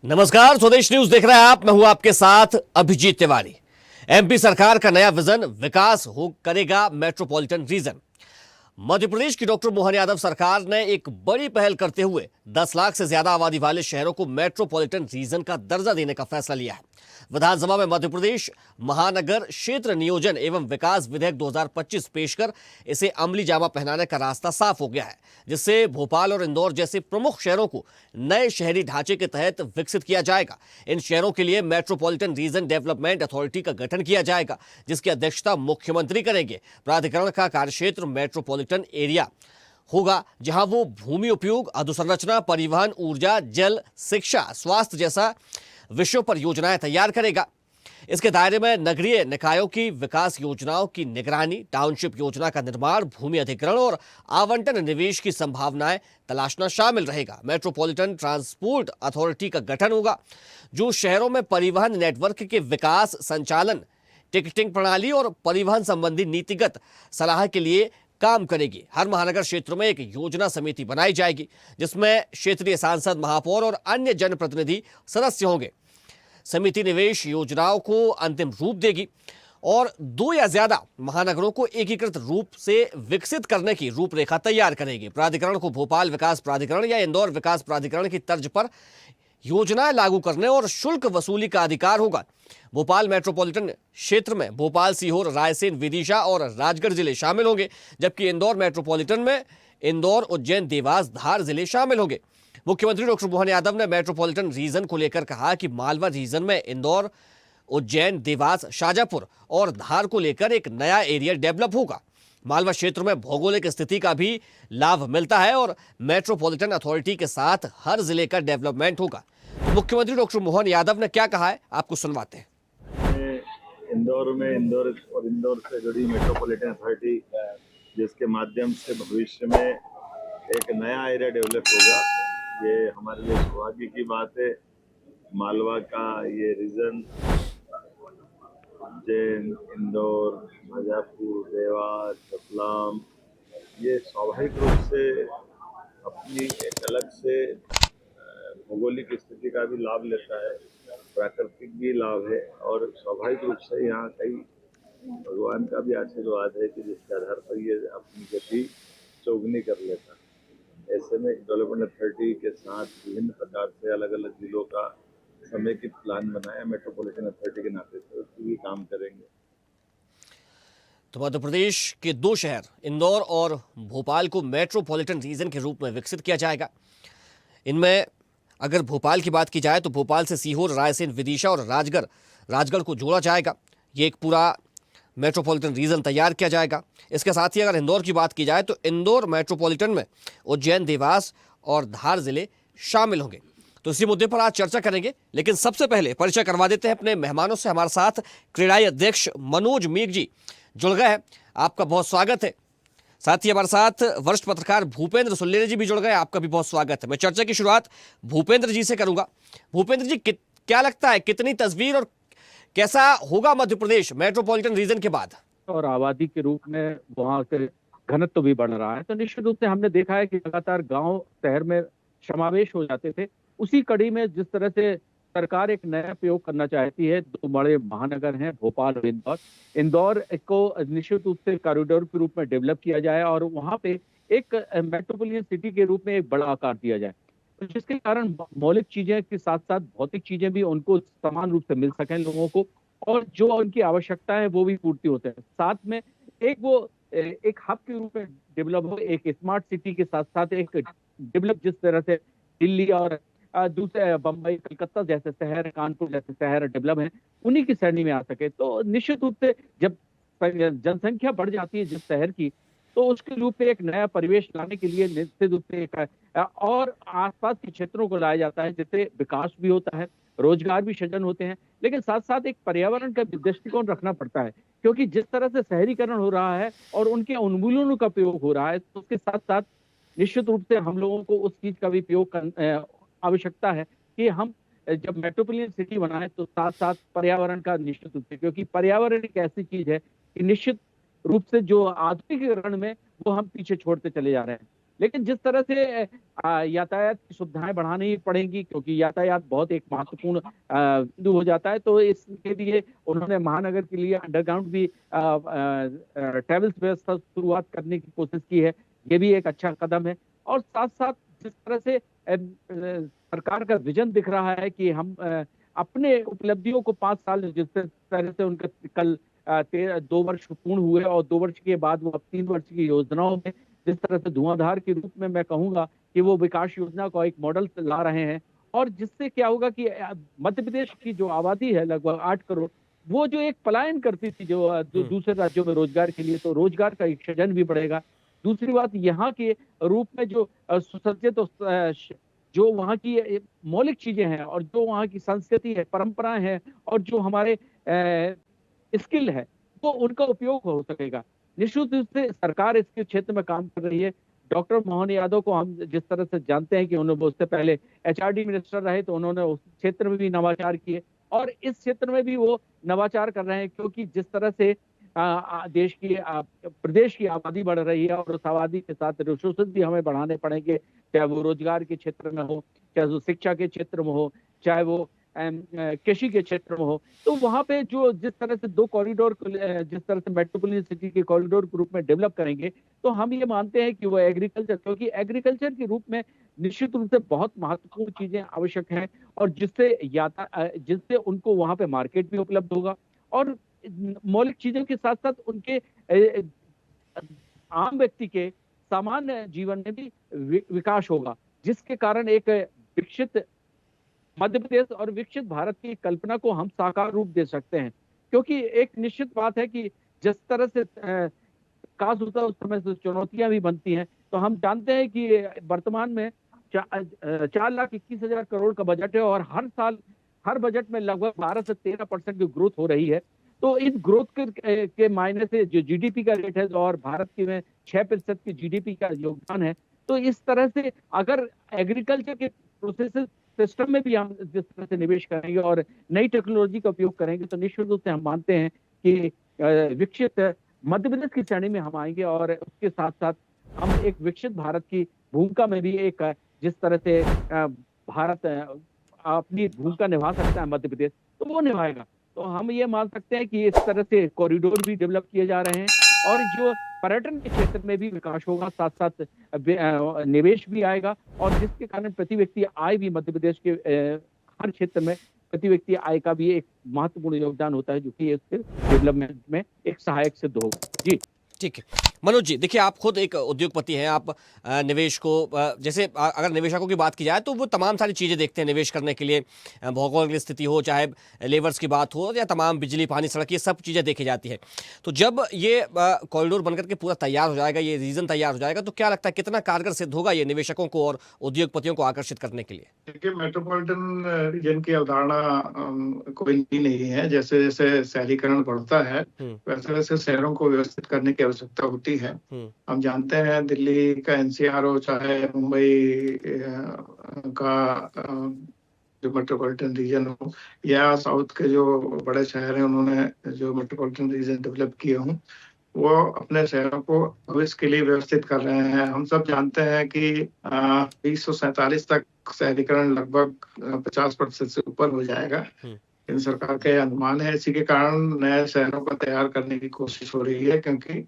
नमस्कार, स्वदेश न्यूज देख रहे हैं आप। मैं हूं आपके साथ अभिजीत तिवारी। एमपी सरकार का नया विजन, विकास हो करेगा मेट्रोपॉलिटन रीजन। मध्य प्रदेश की डॉक्टर मोहन यादव सरकार ने एक बड़ी पहल करते हुए 10 लाख से ज्यादा आबादी वाले शहरों को मेट्रोपॉलिटन रीजन का दर्जा देने का फैसला लिया है। विधानसभा में मध्य प्रदेश महानगर क्षेत्र नियोजन एवं विकास विधेयक 2025 पेश कर इसे अमली जामा पहनाने का रास्ता साफ हो गया है, जिससे भोपाल और इंदौर जैसे प्रमुख शहरों को नए शहरी ढांचे के तहत विकसित किया जाएगा। इन शहरों के लिए मेट्रोपॉलिटन रीजन डेवलपमेंट अथॉरिटी का गठन किया जाएगा, जिसकी अध्यक्षता मुख्यमंत्री करेंगे। प्राधिकरण का कार्यक्षेत्र मेट्रोपॉलिटन एरिया होगा, जहां वो भूमि उपयोग, अधोसंरचना, परिवहन, ऊर्जा, जल, शिक्षा, स्वास्थ्य जैसा विषयों पर योजनाएं तैयार करेगा। इसके दायरे में नगरीय निकायों की विकास योजनाओं की निगरानी, टाउनशिप योजना का निर्माण, भूमि अधिग्रहण और आवंटन निवेश की संभावनाएं तलाशना शामिल रहेगा। मेट्रोपॉलिटन ट्रांसपोर्ट अथॉरिटी का गठन होगा, जो शहरों में परिवहन नेटवर्क के विकास, संचालन, टिकटिंग प्रणाली और परिवहन संबंधी नीतिगत सलाह के लिए काम करेगी। हर महानगर क्षेत्र में एक योजना समिति बनाई जाएगी, जिसमें क्षेत्रीय सांसद, महापौर और अन्य जनप्रतिनिधि सदस्य होंगे। समिति निवेश योजनाओं को अंतिम रूप देगी और 2 या ज्यादा महानगरों को एकीकृत रूप से विकसित करने की रूपरेखा तैयार करेगी। प्राधिकरण को भोपाल विकास प्राधिकरण या इंदौर विकास प्राधिकरण की तर्ज पर योजनाएं लागू करने और शुल्क वसूली का अधिकार होगा। भोपाल मेट्रोपॉलिटन क्षेत्र में भोपाल, सीहोर, रायसेन, विदिशा और राजगढ़ जिले शामिल होंगे, जबकि इंदौर मेट्रोपॉलिटन में इंदौर, उज्जैन, देवास, धार जिले शामिल होंगे। मुख्यमंत्री डॉक्टर मोहन यादव ने मेट्रोपॉलिटन रीजन को लेकर कहा कि मालवा रीजन में इंदौर, उज्जैन, देवास, शाजापुर और धार को लेकर एक नया एरिया डेवलप होगा। मालवा क्षेत्र में भौगोलिक स्थिति का भी लाभ मिलता है और मेट्रोपॉलिटन अथॉरिटी के साथ हर जिले का डेवलपमेंट होगा। मुख्यमंत्री डॉक्टर मोहन यादव ने क्या कहा है, आपको सुनवाते हैं। इंदौर में इंदौर से जुड़ी मेट्रोपॉलिटन अथॉरिटी, जिसके माध्यम से भविष्य में एक नया एरिया डेवलप होगा, ये हमारे लिए सौभाग्य की बात है। मालवा का ये रीजन उज्जैन, इंदौर, शाजापुर, देवास, रतलाम, ये स्वाभाविक रूप से अपनी एक अलग से भौगोलिक स्थिति का भी लाभ लेता है, प्राकृतिक भी लाभ है और स्वाभाविक रूप से यहाँ कई भगवान का भी आशीर्वाद है कि जिसके आधार पर ये अपनी गति चौगुनी कर लेता है। ऐसे में डेवलपमेंट अथॉरिटी के साथ विभिन्न प्रकार से अलग अलग जिलों का समेकित प्लान बनाया। मेट्रोपॉलिटन अथॉरिटी के नाते से उसकी भी काम करेंगे। तो मध्य प्रदेश के 2 शहर इंदौर और भोपाल को मेट्रोपॉलिटन रीजन के रूप में विकसित किया जाएगा। इनमें अगर भोपाल की बात की जाए तो भोपाल से सीहोर, रायसेन, विदिशा और राजगढ़ को जोड़ा जाएगा। ये एक पूरा मेट्रोपॉलिटन रीजन तैयार किया जाएगा। इसके साथ ही अगर इंदौर की बात की जाए तो इंदौर मेट्रोपॉलिटन में उज्जैन, देवास और धार जिले शामिल होंगे। तो इसी मुद्दे पर आज चर्चा करेंगे, लेकिन सबसे पहले परिचय करवा देते हैं अपने मेहमानों से। हमारे साथ क्रेडाई अध्यक्ष मनोज मीक जी जुड़ गए हैं, आपका बहुत स्वागत है। साथ ही हमारे साथ वरिष्ठ पत्रकार भूपेंद्र सुल्लेरे जी भी जुड़ गए, आपका भी बहुत स्वागत है। मैं चर्चा की शुरुआत भूपेंद्र जी से करूंगा। भूपेंद्र जी, क्या लगता है, कितनी तस्वीर और कैसा होगा मध्य प्रदेश मेट्रोपॉलिटन रीजन के बाद? और आबादी के रूप में वहाँ के घनत्व भी बढ़ रहा है, तो निश्चित रूप से हमने देखा है कि लगातार गांव शहर में समावेश हो जाते थे। उसी कड़ी में जिस तरह से सरकार एक नया प्रयोग करना चाहती है, 2 बड़े महानगर हैं भोपाल और इंदौर को निश्चित रूप से कॉरिडोर के रूप में डेवलप किया जाए और वहाँ पे एक मेट्रोपॉलिटन सिटी के रूप में एक बड़ा आकार दिया जाए, तो जिसके कारण मौलिक चीजें के साथ साथ भौतिक चीजें भी उनको समान रूप से मिल सकें लोगों को, और जो उनकी आवश्यकता है वो भी पूर्ति होते हैं। साथ में एक हब के रूप में डेवलप हो, एक स्मार्ट सिटी के साथ साथ एक डेवलप, जिस तरह से दिल्ली और दूसरे बम्बई, कलकत्ता जैसे शहर, कानपुर जैसे शहर डेवलप हैं, उन्हीं की श्रेणी में आ सके। तो निश्चित रूप से जब जनसंख्या बढ़ जाती है जिस शहर की, तो उसके रूप में एक नया परिवेश लाने के लिए निश्चित रूप से और आसपास के क्षेत्रों को लाया जाता है, जिससे विकास भी होता है, रोजगार भी सृजन होते हैं, लेकिन साथ साथ एक पर्यावरण का दृष्टिकोण रखना पड़ता है, क्योंकि जिस तरह से शहरीकरण हो रहा है और उनके उन्मूलनों का प्रयोग हो रहा है, तो उसके साथ साथ निश्चित रूप से हम लोगों को उस चीज का भी प्रयोग आवश्यकता है कि हम जब मेट्रोपॉलिटन सिटी बनाए तो साथ साथ पर्यावरण का निश्चित रूप से, क्योंकि पर्यावरण एक ऐसी चीज है कि निश्चित रूप से जो आधुनिकीकरण में वो हम पीछे छोड़ते चले जा रहे हैं। लेकिन जिस तरह से यातायात की सुविधाएं बढ़ानी पड़ेंगी, क्योंकि यातायात बहुत एक महत्वपूर्ण बिंदु हो जाता है, तो इसके लिए उन्होंने महानगर के लिए अंडरग्राउंड भी ट्रेवल्स व्यवस्था शुरुआत करने की कोशिश की है। ये भी एक अच्छा कदम है। और साथ साथ जिस तरह से सरकार का विजन दिख रहा है कि हम अपने उपलब्धियों को 5 साल, जिस तरह से उनके कल 2 वर्ष पूर्ण हुए और 2 वर्ष के बाद वो अब 3 वर्ष की योजनाओं में जिस तरह से धुआंधार के रूप में मैं कहूंगा कि वो विकास योजना को एक मॉडल ला रहे हैं। और जिससे क्या होगा कि मध्य प्रदेश की जो आबादी है लगभग 8 करोड़, वो जो एक पलायन करती थी जो दूसरे राज्यों में रोजगार के लिए, तो रोजगार का एक सृजन भी बढ़ेगा। दूसरी बात, यहाँ के रूप में जो सुसज्जित जो वहाँ की मौलिक चीजें हैं और जो वहाँ की संस्कृति है, परंपराएं हैं और जो हमारे स्किल है, वो उनका उपयोग हो सकेगा। निश्चित रूप से सरकार इसके क्षेत्र में काम कर रही है। डॉक्टर मोहन यादव को हम जिस तरह से जानते हैं कि उन्होंने उससे पहले एचआरडी मिनिस्टर रहे, तो उन्होंने उस क्षेत्र में भी नवाचार किए और इस क्षेत्र में भी वो नवाचार कर रहे हैं, क्योंकि जिस तरह से देश की प्रदेश की आबादी बढ़ रही है और उस आबादी के साथ रिसोर्सेज भी हमें बढ़ाने पड़ेंगे, चाहे वो रोजगार के क्षेत्र में हो, चाहे वो शिक्षा के क्षेत्र में हो, चाहे वो कृषि के क्षेत्र में हो। तो वहां पे जो जिस तरह से 2 कॉरिडोर जिस तरह से मेट्रोपोलिटन सिटी के कॉरिडोर के रूप में डेवलप करेंगे, तो हम ये मानते हैं कि वो एग्रीकल्चर, क्योंकि एग्रीकल्चर के रूप में निश्चित रूप से बहुत महत्वपूर्ण चीजें आवश्यक हैं और जिससे उनको वहां पे मार्केट भी उपलब्ध होगा और मौलिक चीजों के साथ साथ उनके आम व्यक्ति के सामान्य जीवन में भी विकास होगा, जिसके कारण एक विकसित मध्य प्रदेश और विकसित भारत की कल्पना को हम साकार रूप दे सकते हैं। क्योंकि एक निश्चित बात है कि जिस तरह से विकास होता है उस समय से चुनौतियां भी बनती हैं। तो हम जानते हैं कि वर्तमान में 4,21,000 करोड़ का बजट है और हर साल हर बजट में लगभग 12 से 13% की ग्रोथ हो रही है। तो इस ग्रोथ के मायने से जो जीडीपी का रेट है और भारत की में 6% की जीडीपी का योगदान है, तो इस तरह से अगर एग्रीकल्चर के प्रोसेस सिस्टम में भी हम जिस तरह से निवेश करेंगे और नई टेक्नोलॉजी का उपयोग करेंगे, तो निश्चित रूप से हम मानते हैं कि विकसित मध्य प्रदेश की श्रेणी में हम आएंगे और उसके साथ साथ हम एक विकसित भारत की भूमिका में भी एक जिस तरह से भारत अपनी भूमिका निभा सकता है मध्य प्रदेश, तो वो निभाएगा। तो हम ये मान सकते हैं कि इस तरह से कॉरिडोर भी डेवलप किए जा रहे हैं और जो पर्यटन के क्षेत्र में भी विकास होगा, साथ साथ निवेश भी आएगा और जिसके कारण प्रति व्यक्ति आय भी मध्य प्रदेश के हर क्षेत्र में प्रति व्यक्ति आय का भी एक महत्वपूर्ण योगदान होता है, जो कि इसके डेवलपमेंट में एक सहायक सिद्ध होगा। जी ठीक है मनोज जी, देखिए आप खुद एक उद्योगपति हैं, आप निवेश को जैसे अगर निवेशकों की बात की जाए तो वो तमाम सारी चीज़ें देखते हैं निवेश करने के लिए, भौगोलिक स्थिति हो, चाहे लेवर्स की बात हो या तमाम बिजली पानी सड़क, ये सब चीज़ें देखी जाती है। तो जब ये कॉरिडोर बनकर के पूरा तैयार हो जाएगा, ये रीजन तैयार हो जाएगा, तो क्या लगता है कितना कारगर सिद्ध होगा ये निवेशकों को और उद्योगपतियों को आकर्षित करने के लिए? देखिए, मेट्रोपॉलिटन रीजन की अवधारणा कोई नई नहीं है। जैसे जैसे शहरीकरण बढ़ता है वैसे वैसे शहरों को व्यवस्थित करने की आवश्यकता होती है। हम जानते हैं दिल्ली का एनसीआर हो, चाहे मुंबई का जो मेट्रोपॉलिटन रीजन हो या साउथ के जो बड़े शहर हैं उन्होंने जो मेट्रोपॉलिटन रीजन डेवलप किए हों, वो अपने शहरों को भविष्य के लिए व्यवस्थित कर रहे हैं। हम सब जानते हैं कि 2047 तक शहरीकरण लगभग 50% से ऊपर हो जाएगा। इन सरकार के अनुमान है। इसी के कारण नए शहरों को तैयार करने की कोशिश हो रही है, क्योंकि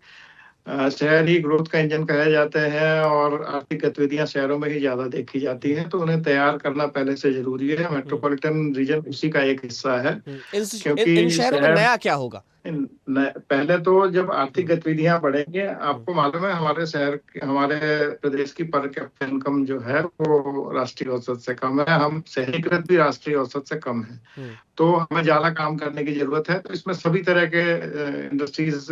शहर ही ग्रोथ का इंजन कहे जाते हैं और आर्थिक गतिविधियां शहरों में ही ज्यादा देखी जाती हैं, तो उन्हें तैयार करना पहले से जरूरी है। मेट्रोपॉलिटन रीजन उसी का एक हिस्सा है। क्योंकि इन शहरों में नया क्या होगा? पहले तो जब आर्थिक गतिविधियां बढ़ेंगे, आपको मालूम है हमारे प्रदेश की पर कैपिटा इनकम जो है वो राष्ट्रीय औसत से कम है। हम शहरीकृत भी राष्ट्रीय औसत से कम है, तो हमें ज्यादा काम करने की जरूरत है। तो इसमें सभी तरह के इंडस्ट्रीज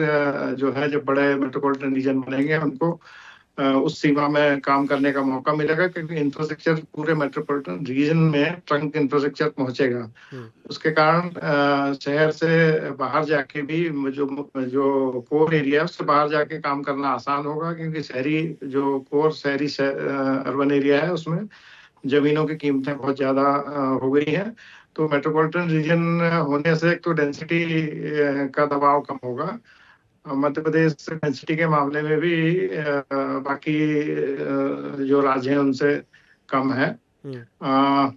जो है, जब बड़े मेट्रोपॉलिटन रीजन बनेंगे उनको उस सीमा में काम करने का मौका मिलेगा, क्योंकि इंफ्रास्ट्रक्चर पूरे मेट्रोपॉलिटन रीजन में ट्रंक इंफ्रास्ट्रक्चर पहुंचेगा। उसके कारण शहर से बाहर जाके भी जो कोर एरिया है उससे बाहर जाके काम करना आसान होगा, क्योंकि शहरी अर्बन एरिया है उसमें जमीनों की कीमतें बहुत ज्यादा हो गई हैं। तो मेट्रोपॉलिटन रीजन होने से एक तो डेंसिटी का दबाव कम होगा मध्य प्रदेश डेंसिटी के मामले में भी बाकी जो राज्य हैं उनसे कम है। अ,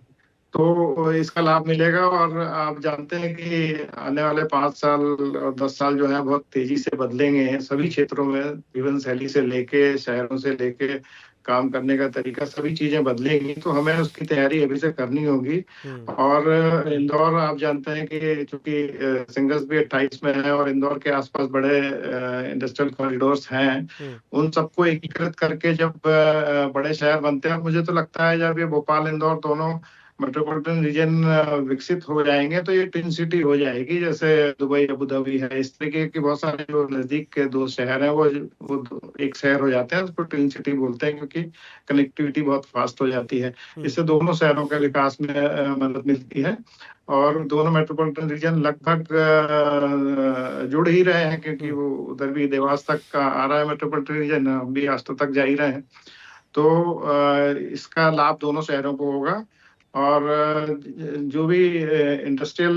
तो इसका लाभ मिलेगा और आप जानते हैं कि आने वाले 5 साल और 10 साल जो है बहुत तेजी से बदलेंगे सभी क्षेत्रों में, जीवन शैली से लेके शहरों से लेके काम करने का तरीका, सभी चीजें बदलेंगी, तो हमें उसकी तैयारी अभी से करनी होगी। और इंदौर आप जानते हैं कि चूंकि सिंगल्स भी 28 में है और इंदौर के आसपास बड़े इंडस्ट्रियल कॉरिडोर्स हैं, उन सबको एकीकृत करके जब बड़े शहर बनते हैं, मुझे तो लगता है जब ये भोपाल इंदौर दोनों मेट्रोपॉलिटन रीजन विकसित हो जाएंगे तो ये ट्विन सिटी हो जाएगी, जैसे दुबई अबू धाबी है। इस तरीके के बहुत सारे जो नजदीक के दो शहर हैं वो एक शहर हो जाते हैं, उसको ट्विन सिटी बोलते हैं क्योंकि कनेक्टिविटी बहुत फास्ट हो जाती है। इससे दोनों शहरों के विकास में मदद मिलती है और दोनों मेट्रोपॉलिटन रीजन लगभग जुड़ ही रहे हैं, क्योंकि वो उधर भी देवास तक का आ रहा है मेट्रोपॉलिटन रीजन, हम भी आज तक जा ही रहे हैं। तो इसका लाभ दोनों शहरों को होगा और जो भी इंडस्ट्रियल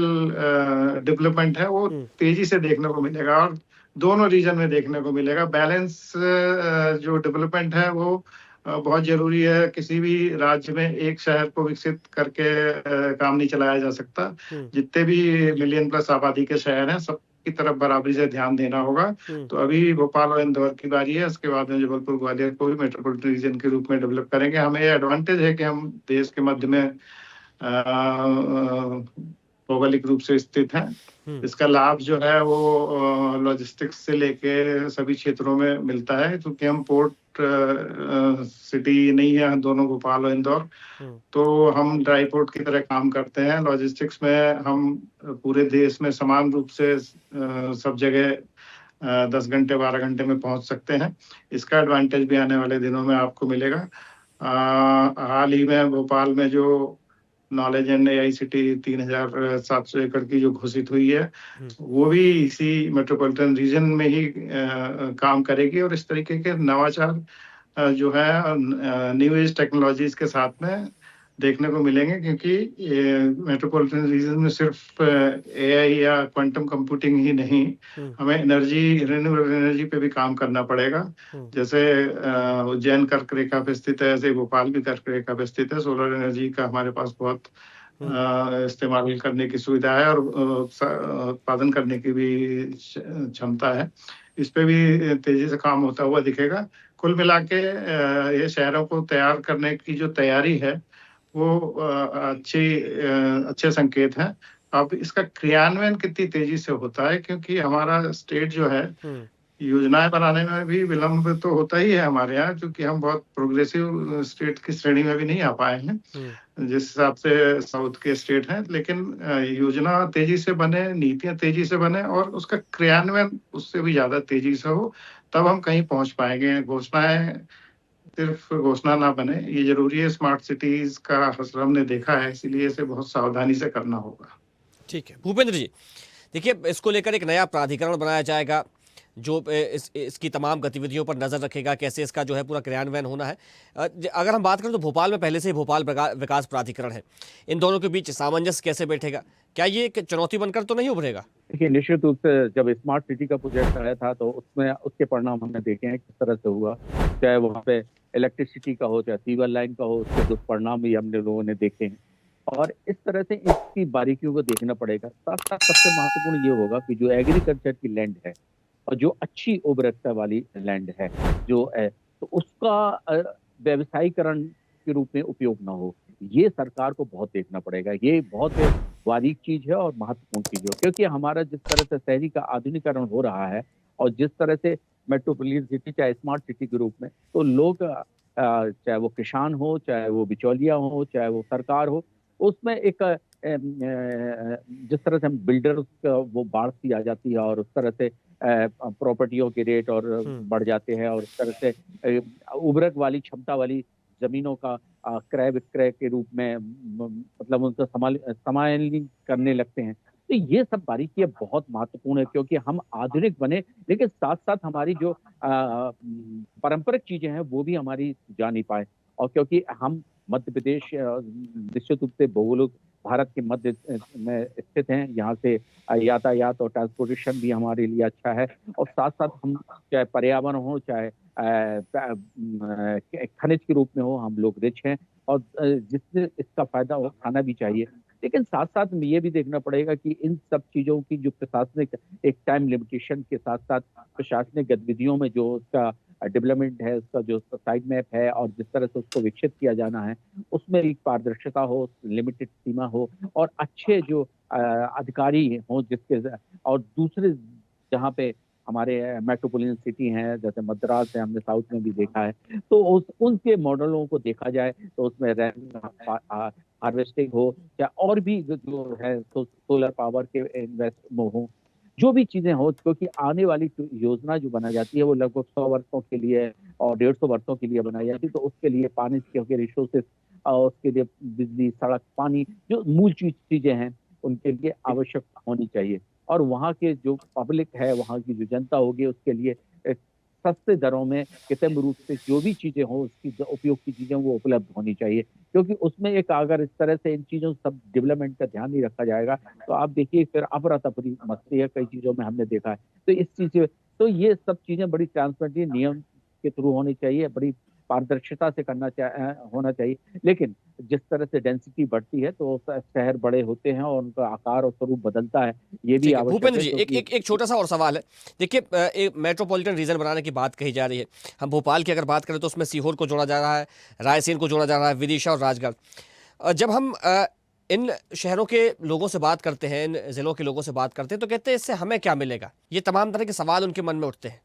डेवलपमेंट है वो तेजी से देखने को मिलेगा और दोनों रीजन में देखने को मिलेगा। बैलेंस जो डेवलपमेंट है वो बहुत जरूरी है। किसी भी राज्य में एक शहर को विकसित करके काम नहीं चलाया जा सकता। जितने भी मिलियन प्लस आबादी के शहर हैं सब की तरफ बराबरी से ध्यान देना होगा। तो अभी भोपाल और इंदौर की बारी है, उसके बाद में जबलपुर ग्वालियर को भी मेट्रोपॉलिटन रीजन के रूप में डेवलप करेंगे। हमें ये एडवांटेज है कि हम देश के मध्य में भौगोलिक रूप से स्थित हैं। इसका लाभ जो है वो लॉजिस्टिक्स से लेके सभी क्षेत्रों में मिलता है, क्योंकि हम पोर्ट सिटी नहीं है दोनों, भोपाल और इंदौर, तो हम ड्राई पोर्ट की तरह काम करते हैं। लॉजिस्टिक्स में हम पूरे देश में समान रूप से सब जगह 10 घंटे 12 घंटे में पहुंच सकते हैं। इसका एडवांटेज भी आने वाले दिनों में आपको मिलेगा। हाल ही में भोपाल में जो नॉलेज एंड AI सिटी 3700 एकड़ की जो घोषित हुई है, वो भी इसी मेट्रोपॉलिटन रीजन में ही काम करेगी और इस तरीके के नवाचार जो है न्यू एज टेक्नोलॉजीज के साथ में देखने को मिलेंगे, क्योंकि मेट्रोपॉलिटन रीजन में सिर्फ AI या क्वांटम कंप्यूटिंग ही नहीं, हमें रिन्यूएबल एनर्जी पे भी काम करना पड़ेगा। जैसे उज्जैन कर्क रेखा पे स्थित है, ऐसे भोपाल भी कर्क रेखा पे स्थित है। सोलर एनर्जी का हमारे पास बहुत इस्तेमाल करने की सुविधा है और उत्पादन करने की भी क्षमता है। इस पे भी तेजी से काम होता हुआ दिखेगा। कुल मिला के ये शहरों को तैयार करने की जो तैयारी है वो अच्छे संकेत हैं। अब इसका क्रियान्वयन कितनी तेजी से होता है, क्योंकि हमारा स्टेट जो है योजनाएं बनाने में भी विलंब तो होता ही है हमारे यहाँ, क्योंकि हम बहुत प्रोग्रेसिव स्टेट की श्रेणी में भी नहीं आ पाए हैं जिस हिसाब से साउथ के स्टेट हैं। लेकिन योजना तेजी से बने, नीतियां तेजी से बने और उसका क्रियान्वयन उससे भी ज्यादा तेजी से हो, तब हम कहीं पहुंच पाएंगे। घोषणाएं सिर्फ घोषणा ना बने, ये जरूरी है। स्मार्ट सिटीज का असर हमने देखा है, इसीलिए इसे बहुत सावधानी से करना होगा। ठीक है भूपेंद्र जी, देखिए इसको लेकर एक नया प्राधिकरण बनाया जाएगा जो इसकी तमाम गतिविधियों पर नजर रखेगा, कैसे इसका जो है पूरा क्रियान्वयन होना है। अगर हम बात करें तो भोपाल में पहले से ही भोपाल विकास प्राधिकरण है, इन दोनों के बीच सामंजस्य कैसे बैठेगा? क्या ये एक चुनौती बनकर तो नहीं उभरेगा? देखिए निश्चित रूप से जब स्मार्ट सिटी का प्रोजेक्ट आया था तो उसमें उसके परिणाम हमने देखे हैं किस तरह से हुआ, चाहे वहाँ पे इलेक्ट्रिसिटी का हो चाहे सीवर लाइन का हो, उसके दुष्परिणाम भी हमने लोगों ने देखे हैं। और इस तरह से इसकी बारीकियों को देखना पड़ेगा। साथ साथ सबसे महत्वपूर्ण ये होगा कि जो एग्रीकल्चर की लैंड है और जो अच्छी उर्वरकता वाली लैंड है जो है, तो उसका व्यवसायीकरण के रूप में उपयोग ना हो, ये सरकार को बहुत देखना पड़ेगा। ये बहुत बारीक चीज है और महत्वपूर्ण चीज है, क्योंकि हमारा जिस तरह से शहरी का आधुनिकीकरण हो रहा है और जिस तरह से मेट्रोपोलिटन सिटी चाहे स्मार्ट सिटी के रूप में, तो लोग चाहे वो किसान हो, चाहे वो बिचौलिया हो, चाहे वो सरकार हो, उसमें एक जिस तरह से हम बिल्डर वो बाढ़ सी आ जाती है और उस तरह से प्रॉपर्टियों के रेट और बढ़ जाते हैं और उस तरह से उर्वरक वाली क्षमता वाली जमीनों का क्रय विक्रय के रूप में मतलब उनका समायोजन करने लगते हैं। तो ये सब बारीकियां बहुत महत्वपूर्ण है, क्योंकि हम आधुनिक बने लेकिन साथ साथ हमारी जो पारंपरिक चीजें हैं वो भी हमारी जा नहीं पाए। और क्योंकि हम मध्य प्रदेश निश्चित रूप से भौगोलिक भारत के मध्य में स्थित हैं। यहाँ से यातायात और ट्रांसपोर्टेशन भी हमारे लिए अच्छा है, और साथ साथ हम चाहे पर्यावरण हो, चाहे खनिज के रूप में हो, हम लोग रिच हैं, और जिससे इसका फायदा हो खाना भी चाहिए। लेकिन साथ साथ में ये भी देखना पड़ेगा कि इन सब चीजों की जो प्रशासनिक एक टाइम लिमिटेशन के साथ साथ प्रशासनिक गतिविधियों में जो उसका डेवलपमेंट है, उसका जो साइड मैप है और जिस तरह से उसको विकसित किया जाना है, उसमें एक पारदर्शिता हो, लिमिटेड सीमा हो, और अच्छे जो अधिकारी हो जिसके, और दूसरे जहाँ पे हमारे मेट्रोपॉलिटन सिटी हैं जैसे मद्रास है, हमने साउथ में भी देखा है, तो उनके मॉडलों को देखा जाए तो उसमें रेन हार्वेस्टिंग हो या और भी जो है सोलर पावर के इन्वेस्ट हो, जो भी चीजें हो, क्योंकि आने वाली योजना जो बनाई जाती है वो लगभग 100 वर्षों के लिए और 150 वर्षों के लिए बनाई जाती है। तो उसके लिए पानी के रिसोर्सेस, उसके लिए बिजली, सड़क, पानी, जो मूल चीजें हैं उनके लिए आवश्यक होनी चाहिए। और वहाँ के जो पब्लिक है, वहाँ की जो जनता होगी, उसके लिए सस्ते दरों में कृत्रिम रूप से जो भी चीजें हो, उसकी उपयोग की चीजें वो उपलब्ध होनी चाहिए। क्योंकि उसमें एक अगर इस तरह से इन चीजों सब डेवलपमेंट का ध्यान नहीं रखा जाएगा तो आप देखिए फिर अफरा तफरी मचती है, कई चीजों में हमने देखा है। तो इस चीज से, तो ये सब चीजें बड़ी ट्रांसपेरेंटली नियम के थ्रू होनी चाहिए, बड़ी पारदर्शिता से होना चाहिए। लेकिन जिस तरह से डेंसिटी बढ़ती है तो शहर बड़े होते हैं और उनका आकार और स्वरूप बदलता है, ये भी ठीक है आवश्यक भूपेंद्र है। जी, क्योंकि एक छोटा सा और सवाल है। देखिए, एक मेट्रोपॉलिटन रीजन बनाने की बात कही जा रही है। हम भोपाल की अगर बात करें तो उसमें सीहोर को जोड़ा जा रहा है, रायसेन को जोड़ा जा रहा है, विदिशा और राजगढ़। जब हम इन शहरों के लोगों से बात करते हैं, इन जिलों के लोगों से बात करते हैं, तो कहते हैं इससे हमें क्या मिलेगा? ये तमाम तरह के सवाल उनके मन में उठते हैं।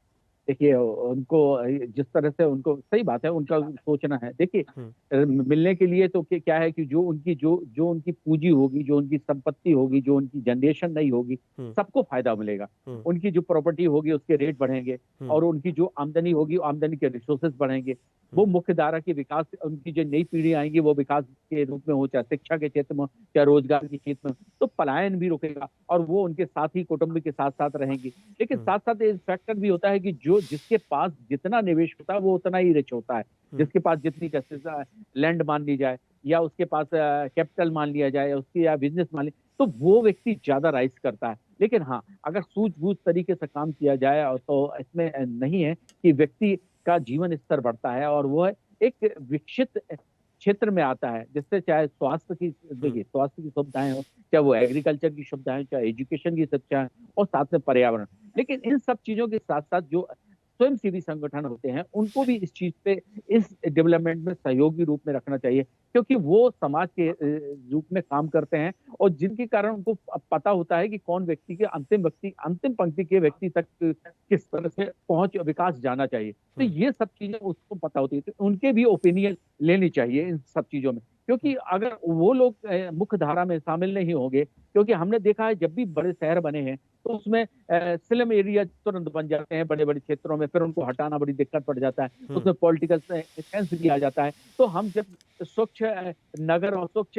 देखिए उनको जिस तरह से उनको, सही बात है, उनका सोचना है। देखिए हम्म, मिलने के लिए तो क्या है कि जो उनकी जो उनकी पूंजी होगी, जो उनकी संपत्ति होगी, जो उनकी जनरेशन नहीं होगी, हम्म, सबको फायदा मिलेगा। हम्म, उनकी जो प्रॉपर्टी होगी उसके रेट बढ़ेंगे, हम्म, और उनकी जो आमदनी होगी, आमदनी के रिसोर्सेज बढ़ेंगे। वो मुख्य धारा के विकास, उनकी जो नई पीढ़ी आएंगी वो विकास के रूप में हो, चाहे शिक्षा के क्षेत्र में, चाहे रोजगार के क्षेत्र में, तो पलायन भी रुकेगा और वो उनके साथ ही कुटुंब के साथ साथ रहेंगी। लेकिन हम्म, साथ साथ एक फैक्टर भी होता है कि जो जिसके पास जितना निवेश होता है वो उतना ही रिच होता है। हम्म, जिसके पास जितनी लैंड मान ली जाए, या उसके पास कैपिटल मान लिया जाए, या उसकी या बिजनेस मान लिया, तो वो व्यक्ति ज्यादा राइज करता है। लेकिन हाँ, अगर सूझबूझ तरीके से काम किया जाए तो इसमें नहीं है कि व्यक्ति का जीवन स्तर बढ़ता है और वो एक विकसित क्षेत्र में आता है, जिससे चाहे स्वास्थ्य की, हम्म, देखिए स्वास्थ्य की सुविधाएं हो, चाहे वो एग्रीकल्चर की सुविधाएं, चाहे एजुकेशन की सुविधाएं, और साथ में पर्यावरण। लेकिन इन सब चीजों के साथ साथ जो स्वयंसेवी संगठन होते हैं उनको भी इस चीज पे, इस डेवलपमेंट में सहयोगी रूप में रखना चाहिए, क्योंकि वो समाज के रूप में काम करते हैं, और जिनके कारण उनको पता होता है कि कौन व्यक्ति के अंतिम पंक्ति के व्यक्ति तक किस तरह से पहुंच विकास जाना चाहिए। तो हम्म, ये सब चीजें उसको पता होती है, तो उनके भी ओपिनियन लेनी चाहिए इन सब चीजों में। क्योंकि अगर वो लोग मुख्य धारा में शामिल नहीं होंगे, क्योंकि हमने देखा है जब भी बड़े शहर बने हैं तो उसमें स्लम एरिया तुरंत बन जाते हैं बड़े बड़े क्षेत्रों में, फिर उनको हटाना बड़ी दिक्कत पड़ जाता है, हम्म, उसमें पॉलिटिकल सेंस भी आ जाता है। तो हम जब स्वच्छ नगर और स्वच्छ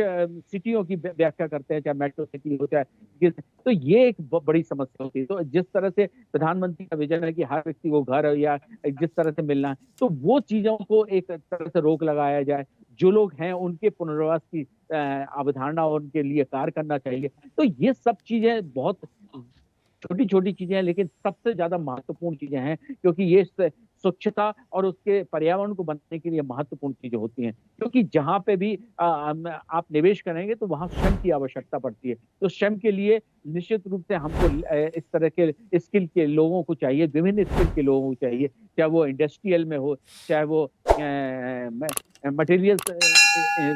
सिटियों की व्याख्या करते हैं, चाहे मेट्रो सिटी हो, चाहे तो ये एक बड़ी समस्या होती है। तो जिस तरह से प्रधानमंत्री का विजन है कि हर व्यक्ति को घर या जिस तरह से मिलना है, तो वो चीजों को एक तरह से रोक लगाया जाए, जो लोग हैं उनके पुनर्वास की अवधारणा और उनके लिए कार्य करना चाहिए। तो ये सब चीजें बहुत छोटी छोटी चीजें हैं, लेकिन सबसे ज्यादा महत्वपूर्ण चीजें हैं, क्योंकि ये स्वच्छता और उसके पर्यावरण को बनने के लिए महत्वपूर्ण चीजें होती हैं। क्योंकि जहां पे भी आप निवेश करेंगे तो वहां श्रम की आवश्यकता पड़ती है। तो श्रम के लिए निश्चित रूप से हमको इस तरह के स्किल के लोगों को चाहिए, विभिन्न स्किल के लोगों को चाहिए, चाहे वो इंडस्ट्रियल में हो, चाहे वो मटेरियल्स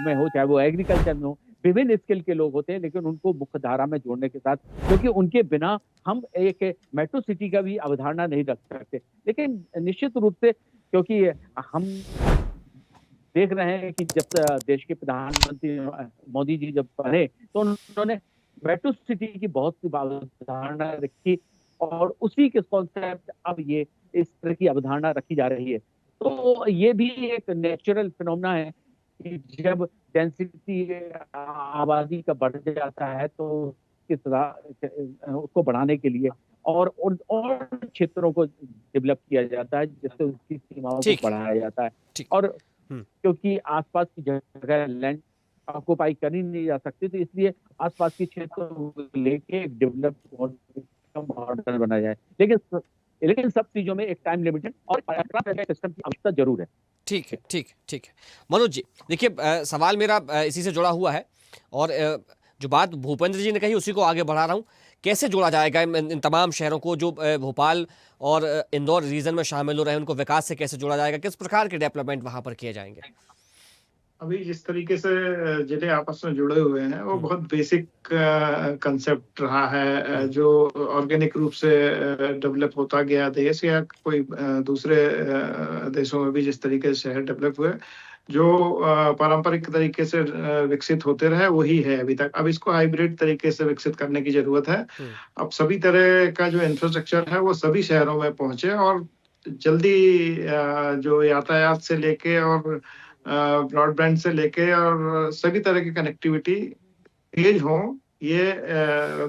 में हो, चाहे वो एग्रीकल्चर में हो। विभिन्न स्किल के लोग होते हैं, लेकिन उनको मुख्य धारा में जोड़ने के साथ, क्योंकि उनके बिना हम एक मेट्रो सिटी का भी अवधारणा नहीं रख सकते। लेकिन निश्चित रूप से, क्योंकि हम देख रहे हैं कि जब देश के प्रधानमंत्री मोदी जी जब बने तो उन्होंने मेट्रो सिटी की बहुत सी अवधारणा रखी, और उसी के कॉन्सेप्ट अब ये इस तरह की अवधारणा रखी जा रही है। तो ये भी एक नेचुरल फिनोमेना है कि जब डेंसिटी आबादी का बढ़ जाता है तो किस तरह उसको बढ़ाने के लिए और क्षेत्रों को डेवलप किया जाता है, जिससे उसकी सीमाओं को ठीक है, बढ़ाया जाता है। ठीक। और हम्म, क्योंकि आसपास की जगह लैंड ऑक्युपाई कर ही नहीं जा सकती, तो इसलिए आसपास के क्षेत्र को लेके एक डेवलप मॉडल बनाया जाए। लेकिन सब चीजों में एक टाइम लिमिटेड और सिस्टम की आवश्यकता जरूर है। ठीक है, ठीक है, ठीक है। मनोज जी, देखिए सवाल मेरा इसी से जुड़ा हुआ है, और जो बात भूपेंद्र जी ने कही उसी को आगे बढ़ा रहा हूँ। कैसे जोड़ा जाएगा इन तमाम शहरों को जो भोपाल और इंदौर रीजन में शामिल हो रहे हैं, उनको विकास से कैसे जोड़ा जाएगा? किस प्रकार के डेवलपमेंट वहां पर किए जाएंगे? अभी जिस तरीके से जिले आपस में जुड़े हुए हैं वो बहुत बेसिक कंसेप्ट रहा है, जो ऑर्गेनिक रूप से डेवलप होता गया देश, या कोई दूसरे देशों में भी जिस तरीके से शहर डेवलप हुए, जो पारंपरिक तरीके से विकसित होते रहे वही है अभी तक। अब इसको हाइब्रिड तरीके से विकसित करने की जरूरत है। अब सभी तरह का जो इंफ्रास्ट्रक्चर है वो सभी शहरों में पहुंचे, और जल्दी जो यातायात से लेके और ब्रॉडबैंड से लेके और सभी तरह की कनेक्टिविटी तेज हो, ये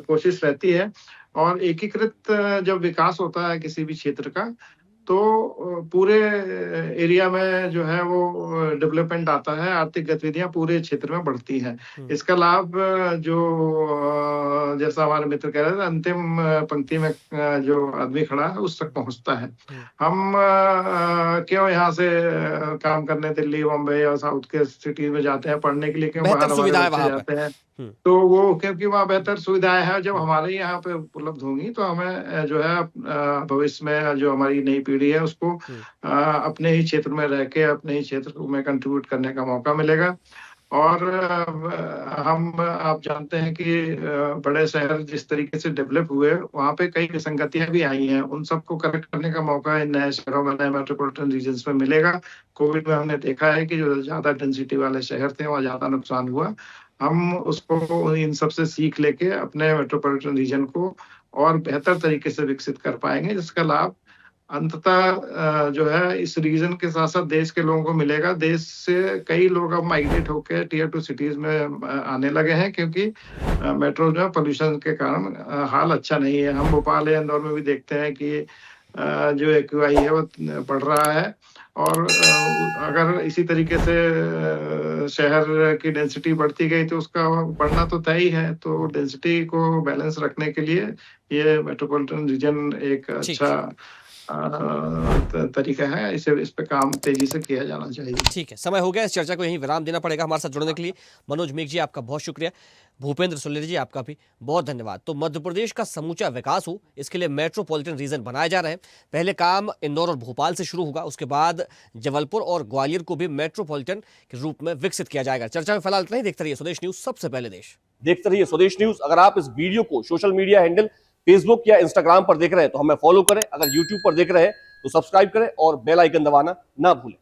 कोशिश रहती है। और एकीकृत जब विकास होता है किसी भी क्षेत्र का, तो पूरे एरिया में जो है वो डेवलपमेंट आता है, आर्थिक गतिविधियां पूरे क्षेत्र में बढ़ती हैं। इसका लाभ जो जैसा हमारे मित्र कह रहे थे, अंतिम पंक्ति में जो आदमी खड़ा है उस तक पहुंचता है। हम क्यों यहाँ से काम करने दिल्ली, बॉम्बे या साउथ के सिटीज में जाते हैं पढ़ने के लिए, क्यों बाहर हमारे बच्चे जाते हैं? तो वो क्योंकि वहाँ बेहतर सुविधाएं हैं। जब हमारे यहाँ पे उपलब्ध होंगी तो हमें जो है भविष्य में जो हमारी नई पीढ़ी है उसको अपने ही क्षेत्र में रह के अपने ही क्षेत्र में कंट्रीब्यूट करने का मौका मिलेगा। और आप जानते हैं कि बड़े शहर जिस तरीके से डेवलप हुए वहाँ पे कई विसंगतियां भी आई हैं, उन सबको करेक्ट करने का मौका इन नए शहरों में, नए मेट्रोपॉलिटन रीजन्स में मिलेगा। कोविड में हमने देखा है कि जो ज्यादा डेंसिटी वाले शहर थे वहाँ ज्यादा नुकसान हुआ। हम उसको इन सब से सीख लेके अपने मेट्रोपॉलिटन रीजन को और बेहतर तरीके से विकसित कर पाएंगे, जिसका लाभ अंततः जो है इस रीजन के साथ साथ देश के लोगों को मिलेगा। देश से कई लोग अब माइग्रेट होकर टियर 2 सिटीज में आने लगे हैं, क्योंकि मेट्रो जो है पोल्यूशन के कारण हाल अच्छा नहीं है। हम भोपाल या इंदौर में भी देखते हैं कि जो एक्यूआई है वो बढ़ रहा है, और अगर इसी तरीके से शहर की डेंसिटी बढ़ती गई तो उसका बढ़ना तो तय ही है। तो डेंसिटी को बैलेंस रखने के लिए ये मेट्रोपॉलिटन रीजन एक अच्छा तरीका है। इस पे काम तेजी से किया जाना चाहिए। ठीक है, समय हो गया, इस चर्चा को यहीं विराम देना पड़ेगा। हमारे साथ जुड़ने के लिए मनोज मेघ जी आपका बहुत शुक्रिया, भूपेंद्र सुलेरी जी आपका भी बहुत धन्यवाद। तो मध्य प्रदेश का समूचा विकास हो, इसके लिए मेट्रोपॉलिटन रीजन बनाए जा रहे हैं। पहले काम इंदौर और भोपाल से शुरू होगा, उसके बाद जबलपुर और ग्वालियर को भी मेट्रोपॉलिटन के रूप में विकसित किया जाएगा। चर्चा में फिलहाल इतना ही। देखते रहिए स्वदेश न्यूज, सबसे पहले देश। देखते रहिए स्वदेश न्यूज। अगर आप इस वीडियो को सोशल मीडिया हैंडल फेसबुक या इंस्टाग्राम पर देख रहे हैं तो हमें फॉलो करें। अगर यूट्यूब पर देख रहे हैं तो सब्सक्राइब करें और बेल आइकन दबाना ना भूलें।